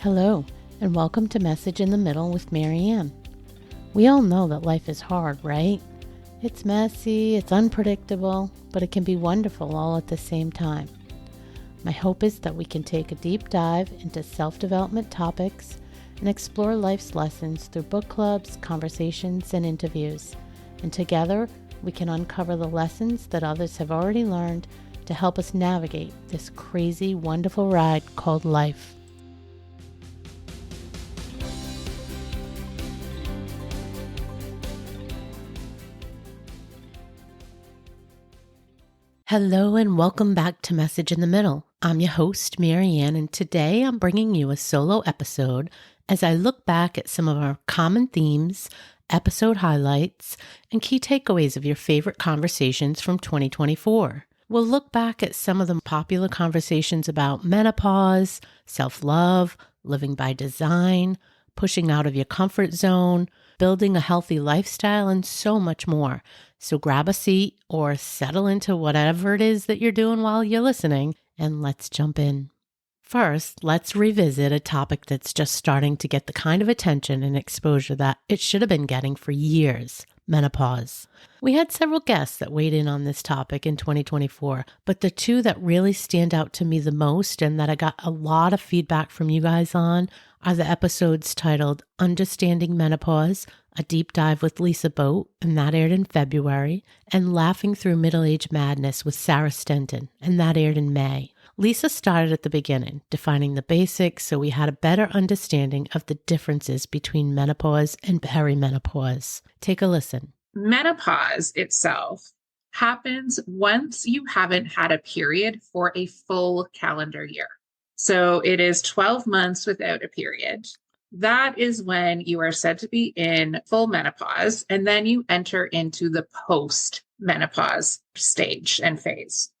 Hello, and welcome to Message in the Middle with Marianne. We all know that life is hard, right? It's messy, it's unpredictable, but it can be wonderful all at the same time. My hope is that we can take a deep dive into self-development topics and explore life's lessons through book clubs, conversations, and interviews. And together, we can uncover the lessons that others have already learned to help us navigate this crazy, wonderful ride called life. Hello and welcome back to Message in the Middle. I'm your host, Marianne, and today I'm bringing you a solo episode as I look back at some of our common themes, episode highlights, and key takeaways of your favorite conversations from 2024. We'll look back at some of the popular conversations about menopause, self-love, living by design, pushing out of your comfort zone, building a healthy lifestyle, and so much more. So grab a seat or settle into whatever it is that you're doing while you're listening, and let's jump in. First, let's revisit a topic that's just starting to get the kind of attention and exposure that it should have been getting for years: menopause. We had several guests that weighed in on this topic in 2024, but the two that really stand out to me the most and that I got a lot of feedback from you guys on are the episodes titled Understanding Menopause, a deep dive with Lisa Boate, and that aired in February, and Laughing Through Middle-Age Madness with Sarah Stenton, and that aired in May. Lisa started at the beginning, defining the basics so we had a better understanding of the differences between menopause and perimenopause. Take a listen. Menopause itself happens once you haven't had a period for a full calendar year. So it is 12 months without a period. That is when you are said to be in full menopause, and then you enter into the post-menopause stage and phase.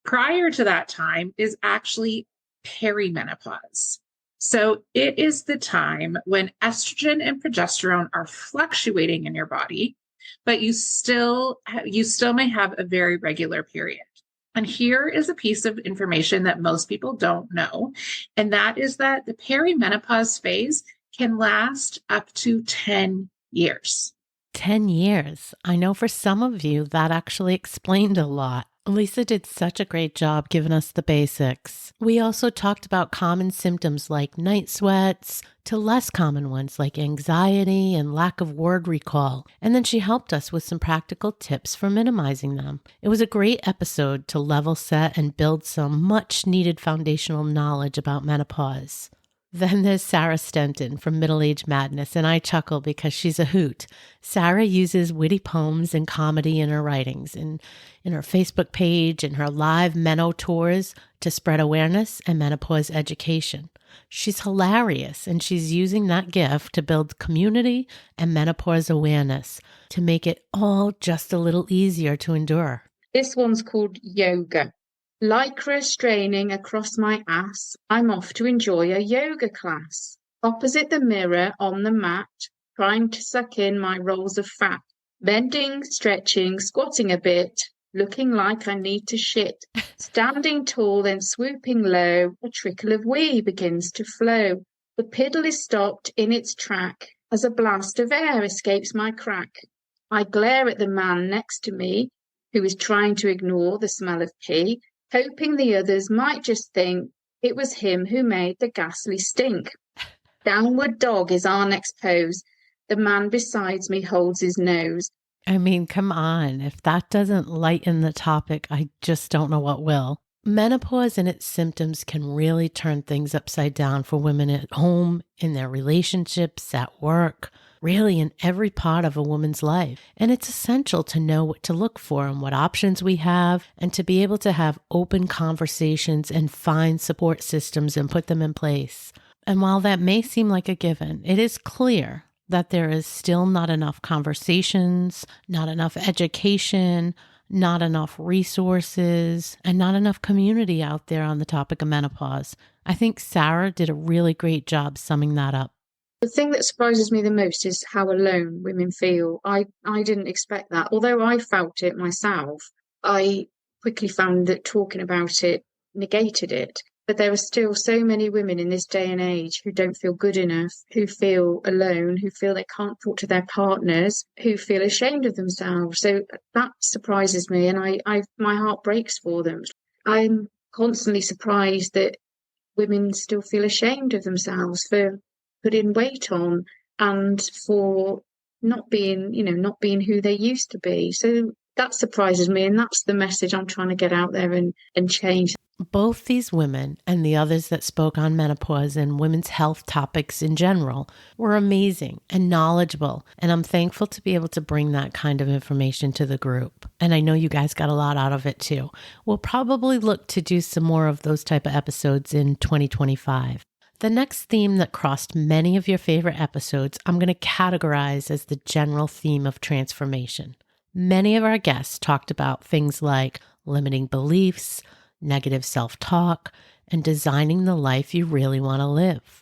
Prior to that time is actually perimenopause. So it is the time when estrogen and progesterone are fluctuating in your body, but you still may have a very regular period. And here is a piece of information that most people don't know, and that is that the perimenopause phase can last up to 10 years. 10 years. I know for some of you that actually explained a lot. Lisa did such a great job giving us the basics. We also talked about common symptoms like night sweats to less common ones like anxiety and lack of word recall. And then she helped us with some practical tips for minimizing them. It was a great episode to level set and build some much needed foundational knowledge about menopause. Then there's Sarah Stenton from Middle-Age Madness, and I chuckle because she's a hoot. Sarah uses witty poems and comedy in her writings, in her Facebook page, and her live Meno tours to spread awareness and menopause education. She's hilarious, and she's using that gift to build community and menopause awareness to make it all just a little easier to endure. This one's called Yoga. Lycra straining across my ass, I'm off to enjoy a yoga class. Opposite the mirror on the mat, trying to suck in my rolls of fat. Bending, stretching, squatting a bit, looking like I need to shit. Standing tall, then swooping low, a trickle of wee begins to flow. The piddle is stopped in its track as a blast of air escapes my crack. I glare at the man next to me, who is trying to ignore the smell of pee, hoping the others might just think it was him who made the ghastly stink. Downward dog is our next pose. The man beside me holds his nose. I mean, come on. If that doesn't lighten the topic, I just don't know what will. Menopause and its symptoms can really turn things upside down for women at home, in their relationships, at work, really in every part of a woman's life. And it's essential to know what to look for and what options we have, and to be able to have open conversations and find support systems and put them in place. And while that may seem like a given, it is clear that there is still not enough conversations, not enough education, not enough resources, and not enough community out there on the topic of menopause. I think Sarah did a really great job summing that up. The thing that surprises me the most is how alone women feel. I didn't expect that. Although I felt it myself, I quickly found that talking about it negated it. But there are still so many women in this day and age who don't feel good enough, who feel alone, who feel they can't talk to their partners, who feel ashamed of themselves. So that surprises me, and my heart breaks for them. I'm constantly surprised that women still feel ashamed of themselves for putting weight on and for not being, not being who they used to be. So that surprises me, and that's the message I'm trying to get out there and change. Both these women and the others that spoke on menopause and women's health topics in general were amazing and knowledgeable. And I'm thankful to be able to bring that kind of information to the group. And I know you guys got a lot out of it too. We'll probably look to do some more of those type of episodes in 2025. The next theme that crossed many of your favorite episodes, I'm going to categorize as the general theme of transformation. Many of our guests talked about things like limiting beliefs, negative self-talk, and designing the life you really want to live.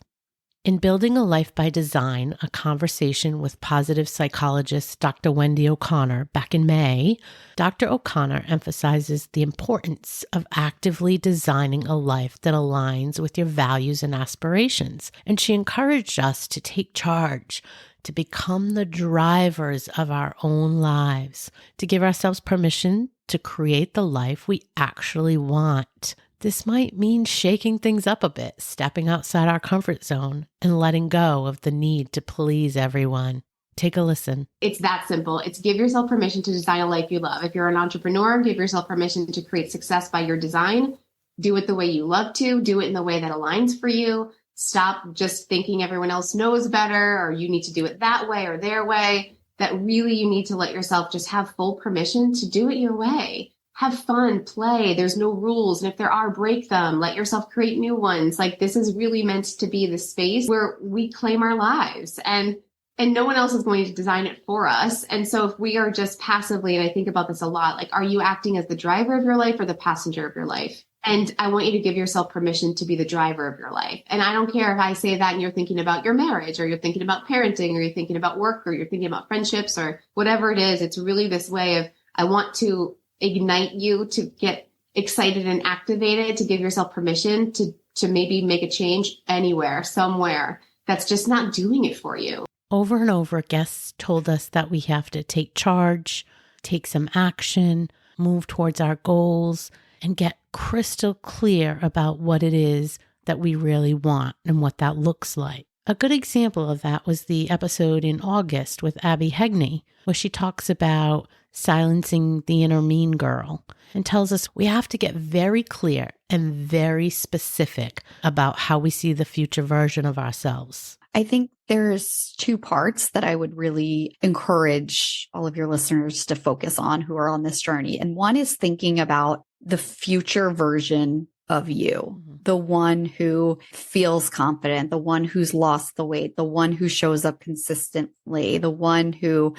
In Building a Life by Design, a conversation with positive psychologist Dr. Wendy O'Connor back in May, Dr. O'Connor emphasizes the importance of actively designing a life that aligns with your values and aspirations. And she encouraged us to take charge, to become the drivers of our own lives, to give ourselves permission to create the life we actually want. This might mean shaking things up a bit, stepping outside our comfort zone, and letting go of the need to please everyone. Take a listen. It's that simple. It's give yourself permission to design a life you love. If you're an entrepreneur, give yourself permission to create success by your design. Do it the way you love to. Do it in the way that aligns for you. Stop just thinking everyone else knows better, or you need to do it that way or their way. That really you need to let yourself just have full permission to do it your way. Have fun, play. There's no rules. And if there are, break them. Let yourself create new ones. Like, this is really meant to be the space where we claim our lives, and no one else is going to design it for us. And so if we are just passively, and I think about this a lot, like, are you acting as the driver of your life or the passenger of your life? And I want you to give yourself permission to be the driver of your life. And I don't care if I say that and you're thinking about your marriage, or you're thinking about parenting, or you're thinking about work, or you're thinking about friendships, or whatever it is. It's really this way of, I want to ignite you to get excited and activated, to give yourself permission to maybe make a change anywhere, somewhere that's just not doing it for you. Over and over, guests told us that we have to take charge, take some action, move towards our goals, and get crystal clear about what it is that we really want and what that looks like. A good example of that was the episode in August with Abby Hegney, where she talks about silencing the inner mean girl and tells us we have to get very clear and very specific about how we see the future version of ourselves. I think there's two parts that I would really encourage all of your listeners to focus on who are on this journey. And one is thinking about the future version of you, the one who feels confident, the one who's lost the weight, the one who shows up consistently, the one who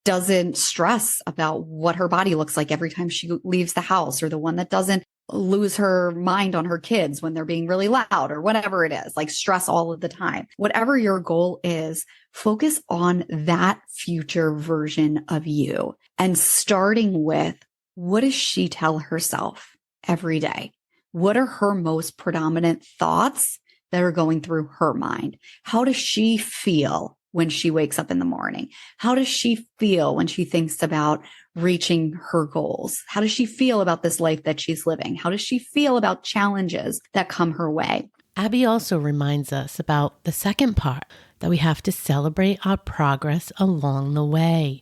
doesn't stress about what her body looks like every time she leaves the house, or the one that doesn't lose her mind on her kids when they're being really loud, or whatever it is, like stress all of the time. Whatever your goal is, focus on that future version of you, and starting with, what does she tell herself every day? What are her most predominant thoughts that are going through her mind? How does she feel when she wakes up in the morning? How does she feel when she thinks about reaching her goals? How does she feel about this life that she's living? How does she feel about challenges that come her way? Abby also reminds us about the second part, that we have to celebrate our progress along the way,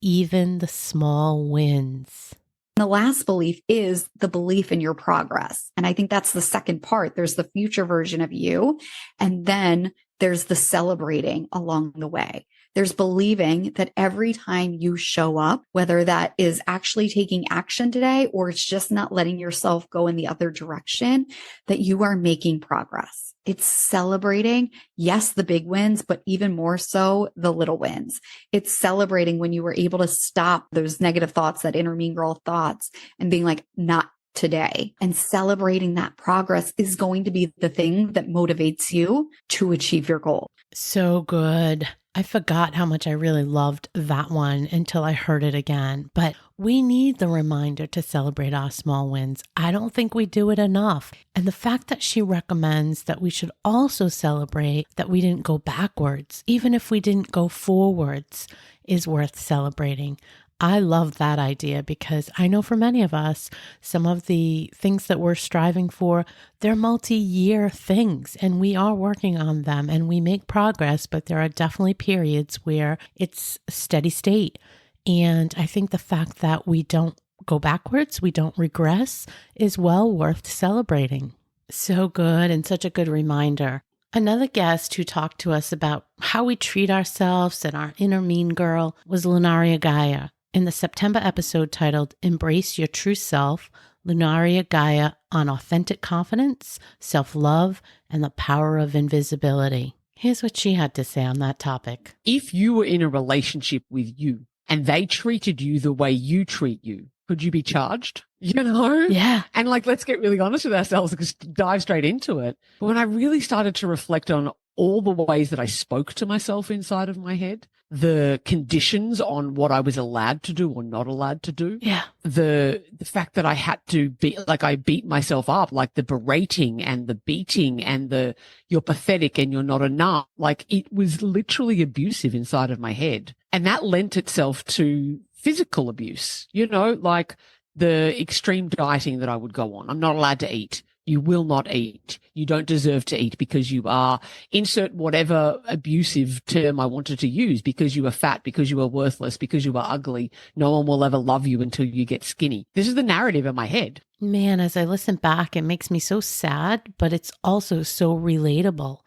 even the small wins. The last belief is the belief in your progress. And I think that's the second part. There's the future version of you, and then there's the celebrating along the way. There's believing that every time you show up, whether that is actually taking action today, or it's just not letting yourself go in the other direction, that you are making progress. It's celebrating, yes, the big wins, but even more so the little wins. It's celebrating when you were able to stop those negative thoughts, that inner mean girl thoughts, and being like, not today. And celebrating that progress is going to be the thing that motivates you to achieve your goal. So good. I forgot how much I really loved that one until I heard it again. But we need the reminder to celebrate our small wins. I don't think we do it enough. And the fact that she recommends that we should also celebrate that we didn't go backwards, even if we didn't go forwards, is worth celebrating. I love that idea because I know for many of us, some of the things that we're striving for, they're multi-year things and we are working on them and we make progress, but there are definitely periods where it's a steady state. And I think the fact that we don't go backwards, we don't regress, is well worth celebrating. So good and such a good reminder. Another guest who talked to us about how we treat ourselves and our inner mean girl was Lunaria Gaia. In the September episode titled Embrace Your True Self, Lunaria Gaia on authentic confidence, self-love, and the power of invisibility. Here's what she had to say on that topic. If you were in a relationship with you and they treated you the way you treat you, could you be charged? You know? Yeah. And let's get really honest with ourselves and just dive straight into it. But when I really started to reflect on all the ways that I spoke to myself inside of my head, the conditions on what I was allowed to do or not allowed to do. Yeah. The fact that I had to be I beat myself up, like the berating and the beating and you're pathetic and you're not enough. It was literally abusive inside of my head. And that lent itself to physical abuse, the extreme dieting that I would go on. I'm not allowed to eat. You will not eat. You don't deserve to eat because you are, insert whatever abusive term I wanted to use, because you are fat, because you are worthless, because you are ugly. No one will ever love you until you get skinny. This is the narrative in my head. Man, as I listen back, it makes me so sad, but it's also so relatable.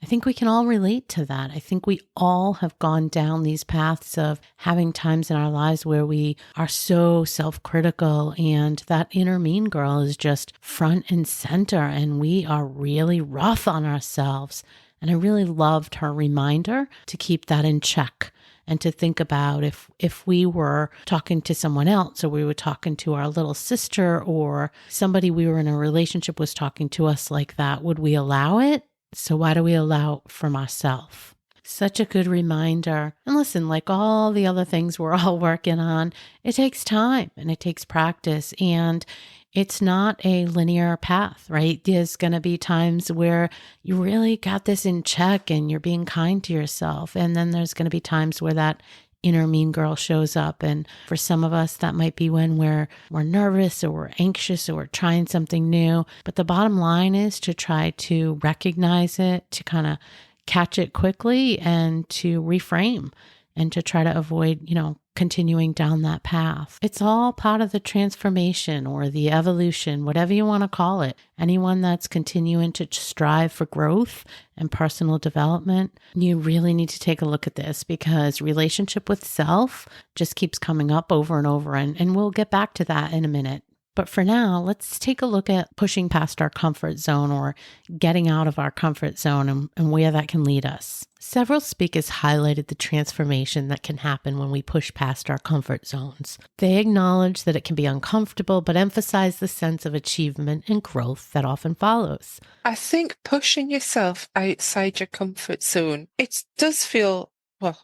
I think we can all relate to that. I think we all have gone down these paths of having times in our lives where we are so self-critical and that inner mean girl is just front and center and we are really rough on ourselves. And I really loved her reminder to keep that in check and to think about if we were talking to someone else or we were talking to our little sister or somebody we were in a relationship was talking to us like that, would we allow it? So why do we allow it from ourselves? Such a good reminder. And listen, like all the other things we're all working on, it takes time and it takes practice. And it's not a linear path, right? There's going to be times where you really got this in check and you're being kind to yourself. And then there's going to be times where that inner mean girl shows up. And for some of us, that might be when we're nervous or we're anxious or we're trying something new. But the bottom line is to try to recognize it, to kind of catch it quickly and to reframe and to try to avoid, continuing down that path. It's all part of the transformation or the evolution, whatever you want to call it. Anyone that's continuing to strive for growth and personal development, you really need to take a look at this because relationship with self just keeps coming up over and over. And we'll get back to that in a minute. But for now, let's take a look at pushing past our comfort zone or getting out of our comfort zone and where that can lead us. Several speakers highlighted the transformation that can happen when we push past our comfort zones. They acknowledge that it can be uncomfortable, but emphasize the sense of achievement and growth that often follows. I think pushing yourself outside your comfort zone, it does feel,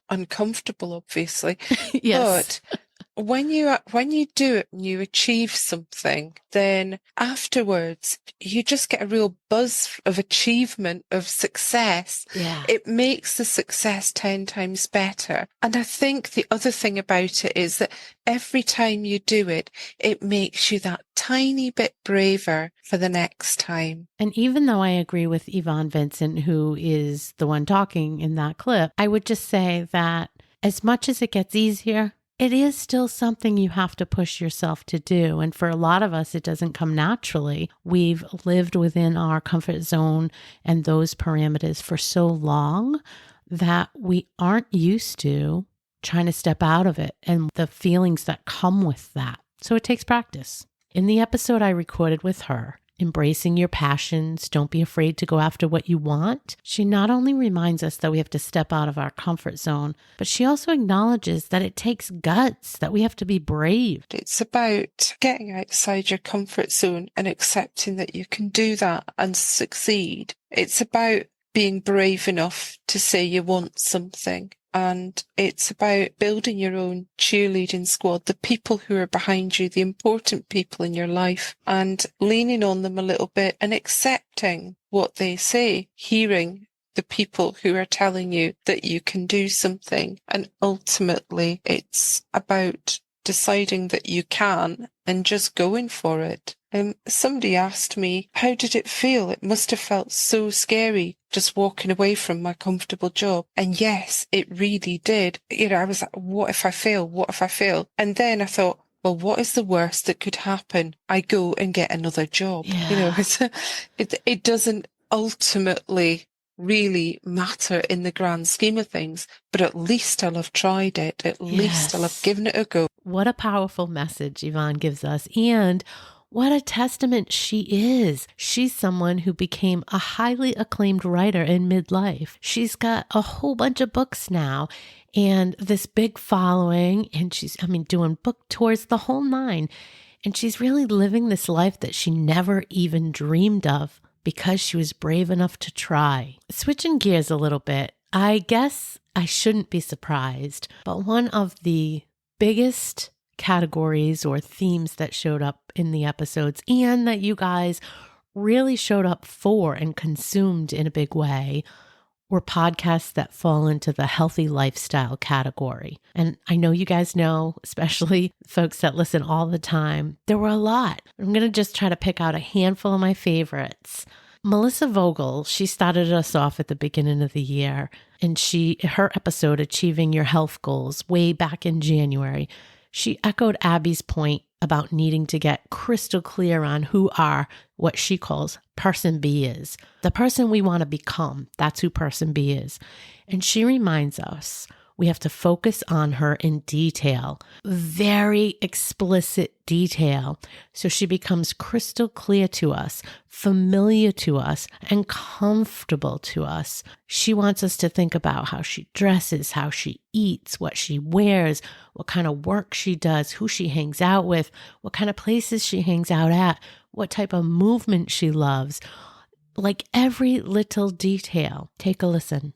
uncomfortable, obviously. Yes. But when you do it and you achieve something, then afterwards you just get a real buzz of achievement, of success. Yeah. It makes the success 10 times better. And I think the other thing about it is that every time you do it, it makes you that tiny bit braver for the next time. And even though I agree with Yvonne Vincent, who is the one talking in that clip, I would just say that as much as it gets easier, it is still something you have to push yourself to do. And for a lot of us, it doesn't come naturally. We've lived within our comfort zone and those parameters for so long that we aren't used to trying to step out of it and the feelings that come with that. So it takes practice. In the episode I recorded with her, embracing your passions. Don't be afraid to go after what you want. She not only reminds us that we have to step out of our comfort zone, but she also acknowledges that it takes guts, that we have to be brave. It's about getting outside your comfort zone and accepting that you can do that and succeed. It's about being brave enough to say you want something. And it's about building your own cheerleading squad, the people who are behind you, the important people in your life, and leaning on them a little bit and accepting what they say, hearing the people who are telling you that you can do something. And ultimately, it's about deciding that you can and just going for it. Somebody asked me, how did it feel? It must have felt so scary just walking away from my comfortable job. And yes, it really did. I was like, what if I fail? What if I fail? And then I thought, well, what is the worst that could happen? I go and get another job. Yeah. It doesn't ultimately really matter in the grand scheme of things, but at least I'll have tried it. At least I'll have given it a go. What a powerful message Yvonne gives us. And what a testament she is. She's someone who became a highly acclaimed writer in midlife. She's got a whole bunch of books now and this big following, and she's doing book tours, the whole nine. And she's really living this life that she never even dreamed of because she was brave enough to try. Switching gears a little bit, I guess I shouldn't be surprised, but one of the biggest categories or themes that showed up in the episodes and that you guys really showed up for and consumed in a big way were podcasts that fall into the healthy lifestyle category. And I know you guys know, especially folks that listen all the time, there were a lot. I'm going to just try to pick out a handful of my favorites. Melissa Vogel, she started us off at the beginning of the year, and her episode, Achieving Your Health Goals, way back in January, she echoed Abby's point about needing to get crystal clear on who what she calls person B is. The person we want to become, that's who person B is. And she reminds us we have to focus on her in detail, very explicit detail, so she becomes crystal clear to us, familiar to us, and comfortable to us. She wants us to think about how she dresses, how she eats, what she wears, what kind of work she does, who she hangs out with, what kind of places she hangs out at, what type of movement she loves. Like every little detail. Take a listen.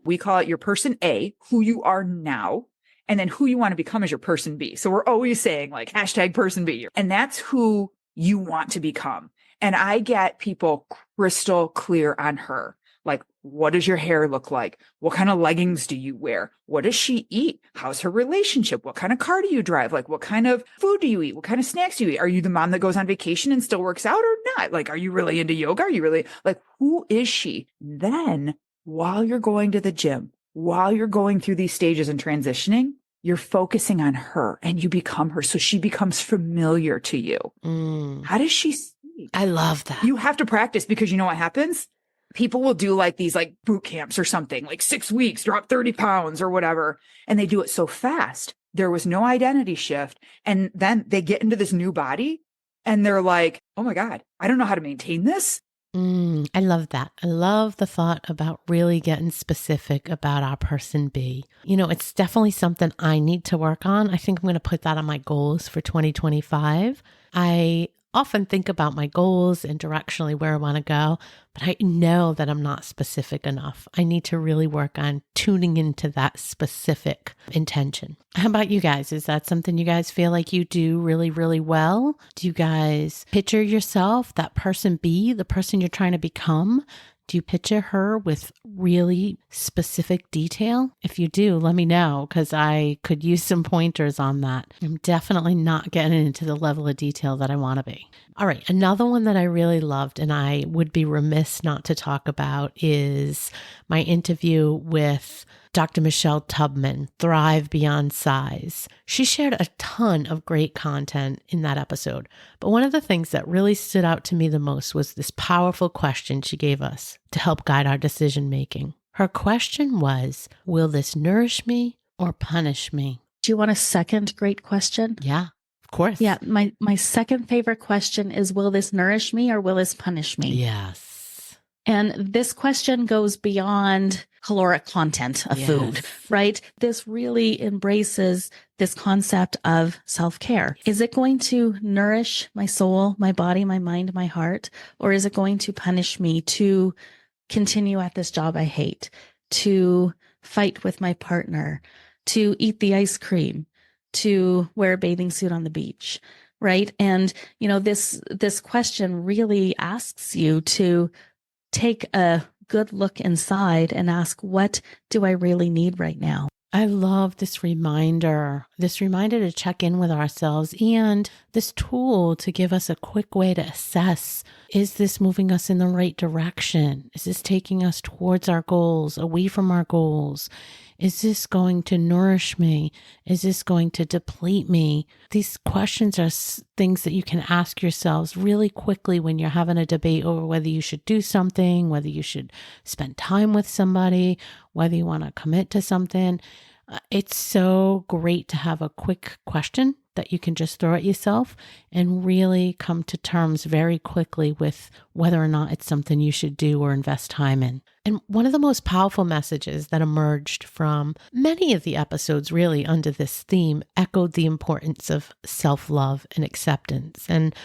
We call it your person A, who you are now, and then who you want to become as your person B. So we're always saying like hashtag person B, and that's who you want to become. And I get people crystal clear on her. Like, what does your hair look like? What kind of leggings do you wear? What does she eat? How's her relationship? What kind of car do you drive? Like, what kind of food do you eat? What kind of snacks do you eat? Are you the mom that goes on vacation and still works out or not? Like, are you really into yoga? Are you really like, who is she? Then while you're going to the gym, while you're going through these stages and transitioning, you're focusing on her and you become her. So she becomes familiar to you. How does she speak? I love that. You have to practice because you know what happens? People will do like these like boot camps or something, like 6 weeks, drop 30 pounds or whatever. And they do it so fast. There was no identity shift. And then they get into this new body and they're like, oh my God, I don't know how to maintain this. I love that. I love the thought about really getting specific about our person B. It's definitely something I need to work on. I think I'm going to put that on my goals for 2025. I often think about my goals and directionally where I want to go, but I know that I'm not specific enough. I need to really work on tuning into that specific intention. How about you guys? Is that something you guys feel like you do really, really well? Do you guys picture yourself, that person B, the person you're trying to become? Do you picture her with really specific detail? If you do, let me know because I could use some pointers on that. I'm definitely not getting into the level of detail that I want to be. All right, another one that I really loved and I would be remiss not to talk about is my interview with Dr. Michelle Tubman, Thrive Beyond Size. She shared a ton of great content in that episode, but one of the things that really stood out to me the most was this powerful question she gave us to help guide our decision making. Her question was, will this nourish me or punish me? Do you want a second great question? Yeah, of course. Yeah. My second favorite question is, will this nourish me or will this punish me? Yes. And this question goes beyond caloric content of food, right? This really embraces this concept of self-care. Is it going to nourish my soul, my body, my mind, my heart? Or is it going to punish me to continue at this job I hate, to fight with my partner, to eat the ice cream, to wear a bathing suit on the beach, right? And, this question really asks you to take a good look inside and ask, what do I really need right now? I love this reminder to check in with ourselves, and this tool to give us a quick way to assess, is this moving us in the right direction? Is this taking us towards our goals, away from our goals? Is this going to nourish me? Is this going to deplete me? These questions are things that you can ask yourselves really quickly when you're having a debate over whether you should do something, whether you should spend time with somebody, whether you want to commit to something. It's so great to have a quick question that you can just throw at yourself and really come to terms very quickly with whether or not it's something you should do or invest time in. And one of the most powerful messages that emerged from many of the episodes really under this theme echoed the importance of self-love and acceptance. And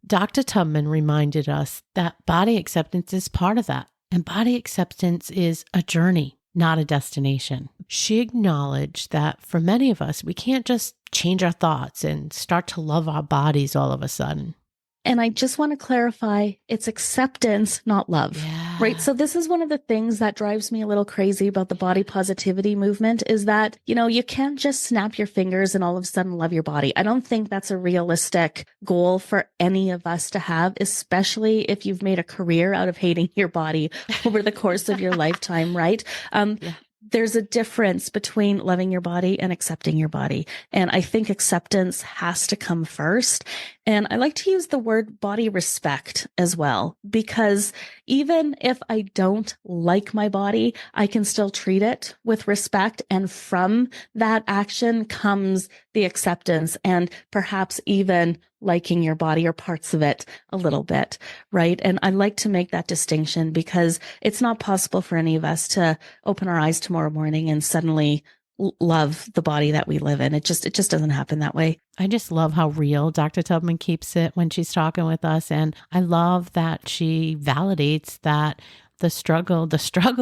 Dr. Tubman reminded us that body acceptance is part of that. And body acceptance is a journey, not a destination. She acknowledged that for many of us, we can't just change our thoughts and start to love our bodies all of a sudden. And I just want to clarify, it's acceptance, not love, right? So this is one of the things that drives me a little crazy about the body positivity movement is that, you can't just snap your fingers and all of a sudden love your body. I don't think that's a realistic goal for any of us to have, especially if you've made a career out of hating your body over the course of your lifetime, right? There's a difference between loving your body and accepting your body. And I think acceptance has to come first. And I like to use the word body respect as well, because even if I don't like my body, I can still treat it with respect. And from that action comes the acceptance and perhaps even liking your body or parts of it a little bit, right? And I like to make that distinction because it's not possible for any of us to open our eyes tomorrow morning and suddenly love the body that we live in. It just doesn't happen that way. I just love how real Dr. Tubman keeps it when she's talking with us. And I love that she validates that the struggle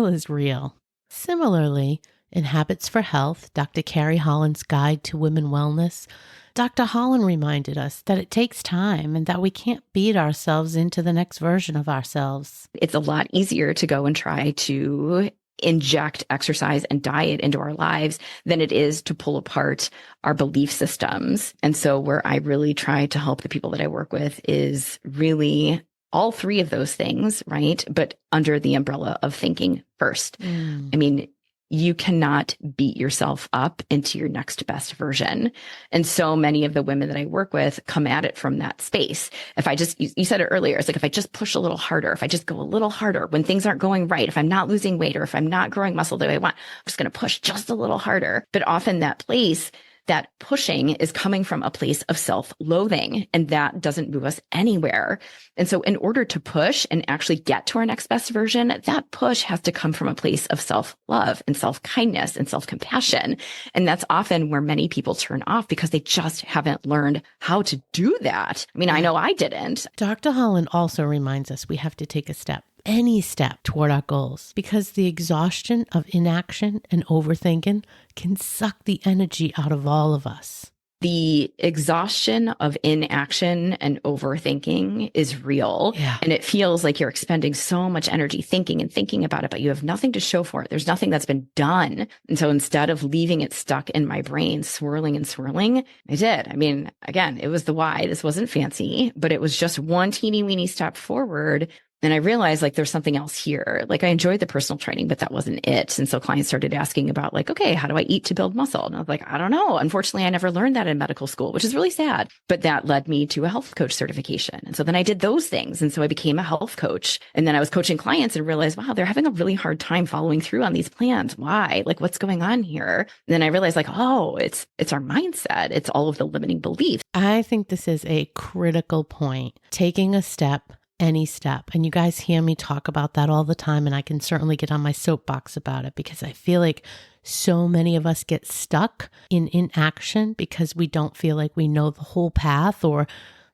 is real. Similarly, in Habits for Health, Dr. Carrie Holland's Guide to Women Wellness, Dr. Holland reminded us that it takes time and that we can't beat ourselves into the next version of ourselves. It's a lot easier to go and try to inject exercise and diet into our lives than it is to pull apart our belief systems. And so where I really try to help the people that I work with is really all three of those things, right? But under the umbrella of thinking first. I mean, you cannot beat yourself up into your next best version. And so many of the women that I work with come at it from that space. If I just, you said it earlier, it's like, if I just push a little harder, if I just go a little harder when things aren't going right, if I'm not losing weight or if I'm not growing muscle the way I want, I'm just going to push just a little harder. But often that place, that pushing is coming from a place of self-loathing, and that doesn't move us anywhere. And so in order to push and actually get to our next best version, that push has to come from a place of self-love and self-kindness and self-compassion. And that's often where many people turn off because they just haven't learned how to do that. I mean, I know I didn't. Dr. Holland also reminds us we have to take a step, any step toward our goals, because the exhaustion of inaction and overthinking can suck the energy out of all of us. The exhaustion of inaction and overthinking is real. And it feels like you're expending so much energy thinking and thinking about it, but you have nothing to show for it. There's nothing that's been done. And so instead of leaving it stuck in my brain, swirling and swirling, I did. I mean, again, it was the why. This wasn't fancy, but it was just one teeny weeny step forward And I realized like there's something else here. Like I enjoyed the personal training, but that wasn't it. And so clients started asking about like, okay, how do I eat to build muscle? And I was like, I don't know. Unfortunately, I never learned that in medical school, which is really sad. But that led me to a health coach certification. And so then I did those things. And so I became a health coach. And then I was coaching clients and realized, wow, they're having a really hard time following through on these plans. Why? Like what's going on here? And then I realized like, oh, it's our mindset. It's all of the limiting beliefs. I think this is a critical point. Taking a step, any step. And you guys hear me talk about that all the time. And I can certainly get on my soapbox about it because I feel like so many of us get stuck in inaction because we don't feel like we know the whole path or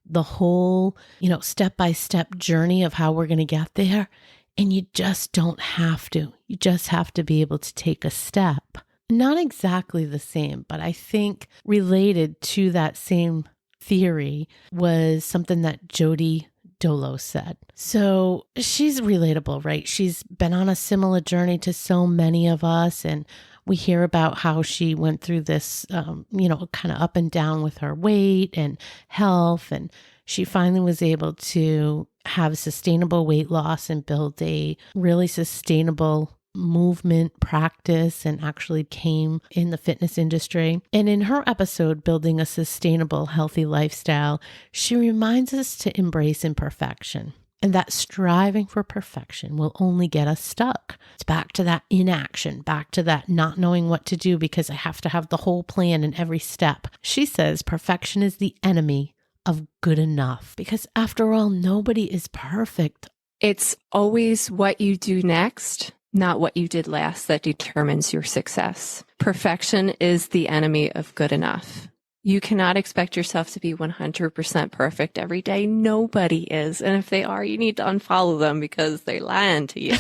the whole, step-by-step journey of how we're going to get there. And you just don't have to. You just have to be able to take a step. Not exactly the same, but I think related to that same theory was something that Jody Dolo said. So she's relatable, right? She's been on a similar journey to so many of us. And we hear about how she went through this, kind of up and down with her weight and health. And she finally was able to have sustainable weight loss and build a really sustainable movement practice and actually came in the fitness industry. And in her episode, Building a Sustainable Healthy Lifestyle, she reminds us to embrace imperfection and that striving for perfection will only get us stuck. It's back to that inaction, back to that not knowing what to do because I have to have the whole plan in every step. She says perfection is the enemy of good enough because after all, nobody is perfect. It's always what you do next, not what you did last, that determines your success. Perfection is the enemy of good enough. You cannot expect yourself to be 100% perfect every day. Nobody is. And if they are, you need to unfollow them because they're lying to you.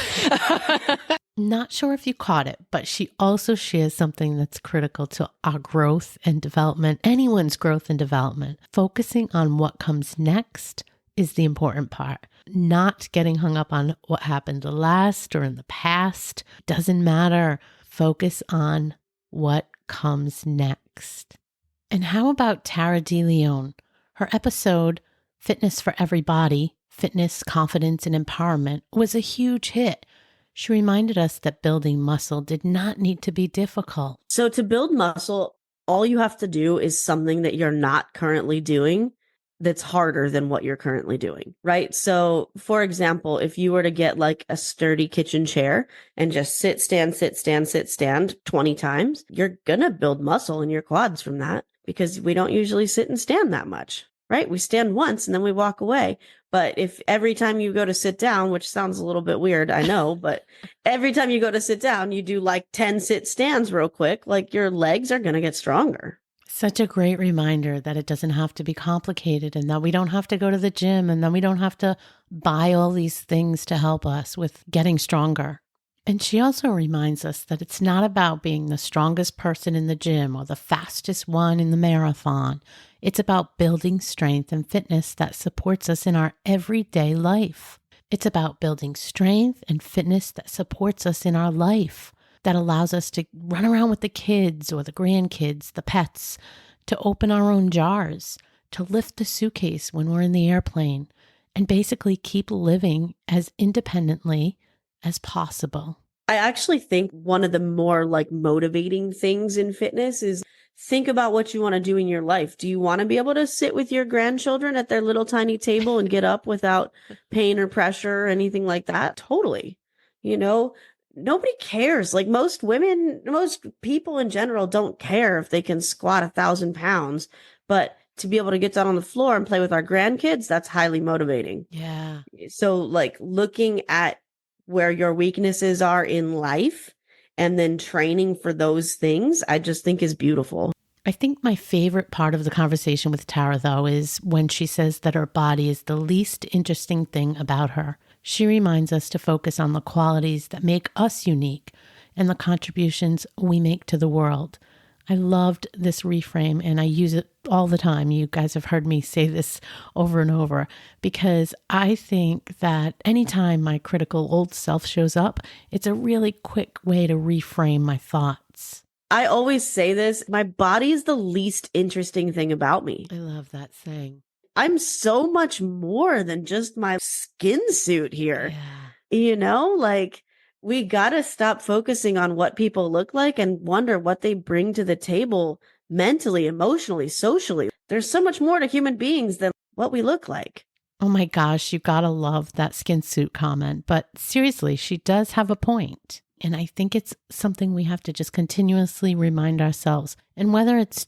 Not sure if you caught it, but she also shares something that's critical to our growth and development, anyone's growth and development. Focusing on what comes next is the important part. Not getting hung up on what happened last or in the past. Doesn't matter. Focus on what comes next. And how about Tara DeLeon? Her episode, Fitness for Everybody, Fitness, Confidence, and Empowerment, was a huge hit. She reminded us that building muscle did not need to be difficult. So to build muscle, all you have to do is something that you're not currently doing that's harder than what you're currently doing, right? So for example, if you were to get like a sturdy kitchen chair and just sit, stand 20 times, you're going to build muscle in your quads from that because we don't usually sit and stand that much, right? We stand once and then we walk away. But if every time you go to sit down, which sounds a little bit weird, I know, but every time you go to sit down, you do like 10 sit stands real quick, like your legs are going to get stronger. Such a great reminder that it doesn't have to be complicated and that we don't have to go to the gym and then we don't have to buy all these things to help us with getting stronger. And she also reminds us that it's not about being the strongest person in the gym or the fastest one in the marathon. It's about building strength and fitness that supports us in our everyday life. It's about building strength and fitness that supports us in our life, that allows us to run around with the kids or the grandkids, the pets, to open our own jars, to lift the suitcase when we're in the airplane, and basically keep living as independently as possible. I actually think one of the more like motivating things in fitness is think about what you want to do in your life. Do you want to be able to sit with your grandchildren at their little tiny table and get up without pain or pressure or anything like that? Totally. Nobody cares. Like most people in general don't care if they can squat 1,000 pounds, but to be able to get down on the floor and play with our grandkids, that's highly motivating. Yeah. So like looking at where your weaknesses are in life and then training for those things, I just think is beautiful. I think my favorite part of the conversation with Tara, though, is when she says that her body is the least interesting thing about her. She reminds us to focus on the qualities that make us unique and the contributions we make to the world. I loved this reframe and I use it all the time. You guys have heard me say this over and over because I think that anytime my critical old self shows up, it's a really quick way to reframe my thoughts. I always say this, my body is the least interesting thing about me. I love that saying. I'm so much more than just my skin suit here. Yeah. You know, like we got to stop focusing on what people look like and wonder what they bring to the table mentally, emotionally, socially. There's so much more to human beings than what we look like. Oh my gosh, you gotta love that skin suit comment. But seriously, she does have a point. And I think it's something we have to just continuously remind ourselves. And whether it's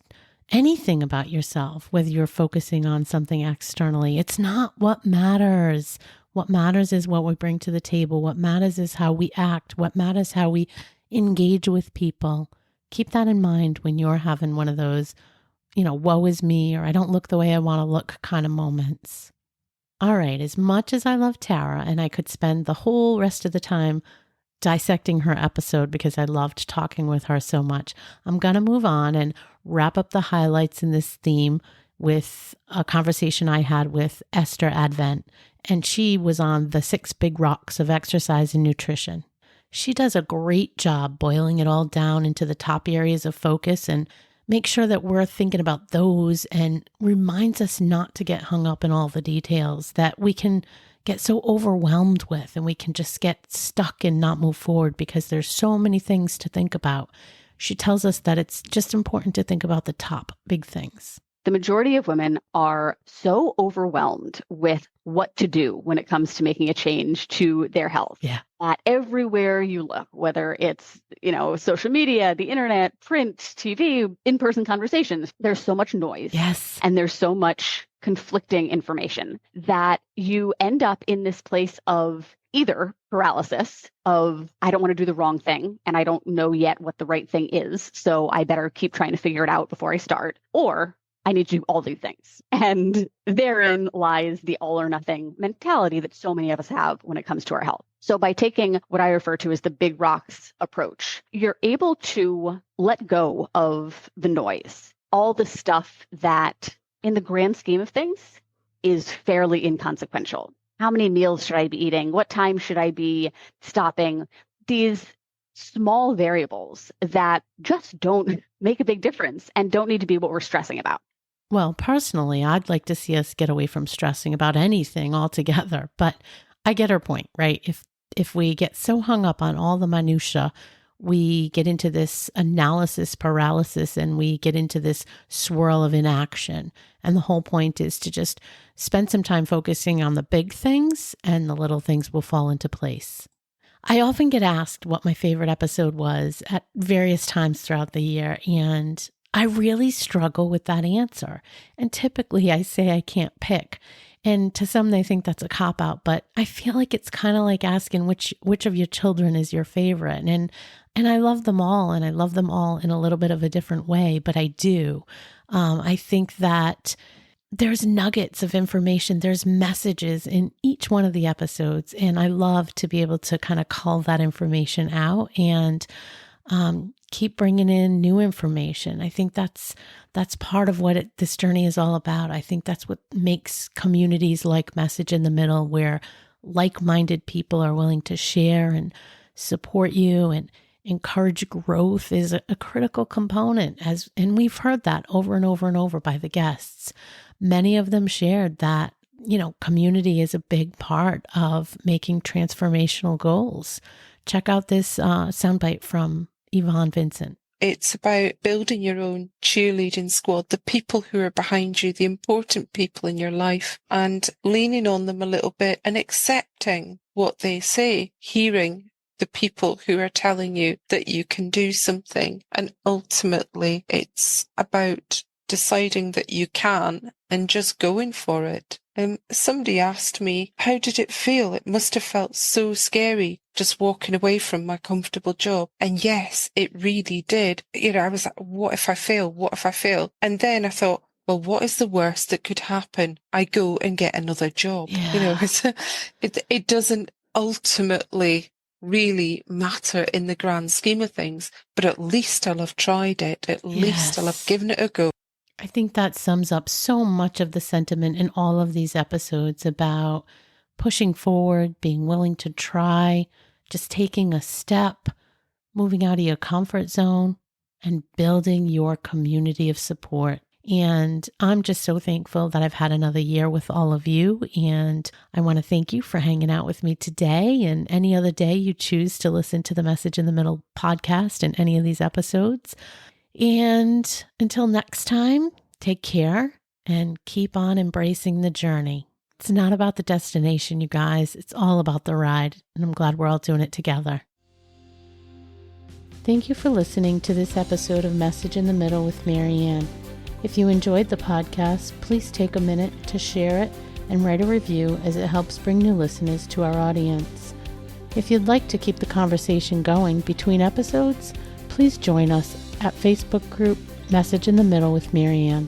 anything about yourself, whether you're focusing on something externally, it's not what matters. What matters is what we bring to the table. What matters is how we act. What matters how we engage with people. Keep that in mind when you're having one of those, woe is me, or I don't look the way I want to look kind of moments. All right, as much as I love Tara, and I could spend the whole rest of the time dissecting her episode because I loved talking with her so much, I'm going to move on and wrap up the highlights in this theme with a conversation I had with Esther Advent, and she was on the 6 big rocks of exercise and nutrition. She does a great job boiling it all down into the top areas of focus and make sure that we're thinking about those, and reminds us not to get hung up in all the details that we can get so overwhelmed with, and we can just get stuck and not move forward because there's so many things to think about. She tells us that it's just important to think about the top big things. The majority of women are so overwhelmed with what to do when it comes to making a change to their health. Yeah. That everywhere you look, whether it's, social media, the internet, print, TV, in-person conversations, there's so much noise. Yes. And there's so much conflicting information that you end up in this place of either paralysis of, I don't want to do the wrong thing and I don't know yet what the right thing is, so I better keep trying to figure it out before I start, or I need to do all these things. And therein lies the all or nothing mentality that so many of us have when it comes to our health. So by taking what I refer to as the big rocks approach, you're able to let go of the noise, all the stuff that in the grand scheme of things is fairly inconsequential. How many meals should I be eating? What time should I be stopping? These small variables that just don't make a big difference and don't need to be what we're stressing about. Well, personally, I'd like to see us get away from stressing about anything altogether, but I get her point, right? If we get so hung up on all the minutia, we get into this analysis paralysis and we get into this swirl of inaction. And the whole point is to just spend some time focusing on the big things, and the little things will fall into place. I often get asked what my favorite episode was at various times throughout the year, and I really struggle with that answer. And typically I say I can't pick. And to some, they think that's a cop-out, but I feel like it's kind of like asking which of your children is your favorite. And I love them all, and I love them all in a little bit of a different way, but I do. I think that there's nuggets of information, there's messages in each one of the episodes, and I love to be able to kind of call that information out and keep bringing in new information. I think that's part of what this journey is all about. I think that's what makes communities like Message in the Middle, where like-minded people are willing to share and support you and encourage growth, is a critical component. And we've heard that over and over and over by the guests. Many of them shared that, community is a big part of making transformational goals. Check out this soundbite from Yvonne Vincent. It's about building your own cheerleading squad, the people who are behind you, the important people in your life, and leaning on them a little bit and accepting what they say, hearing the people who are telling you that you can do something. And ultimately, it's about deciding that you can and just going for it. Somebody asked me, how did it feel? It must have felt so scary just walking away from my comfortable job. And yes, it really did. I was like, what if I fail? What if I fail? And then I thought, well, what is the worst that could happen? I go and get another job. Yeah. It doesn't ultimately really matter in the grand scheme of things, but at least I'll have tried it. At least I'll have given it a go. I think that sums up so much of the sentiment in all of these episodes about pushing forward, being willing to try, just taking a step, moving out of your comfort zone, and building your community of support. And I'm just so thankful that I've had another year with all of you. And I want to thank you for hanging out with me today and any other day you choose to listen to the Message in the Middle podcast and any of these episodes. And until next time, take care and keep on embracing the journey. It's not about the destination, you guys. It's all about the ride. And I'm glad we're all doing it together. Thank you for listening to this episode of Message in the Middle with Marianne. If you enjoyed the podcast, please take a minute to share it and write a review, as it helps bring new listeners to our audience. If you'd like to keep the conversation going between episodes, please join us at Facebook group Message in the Middle with Marianne.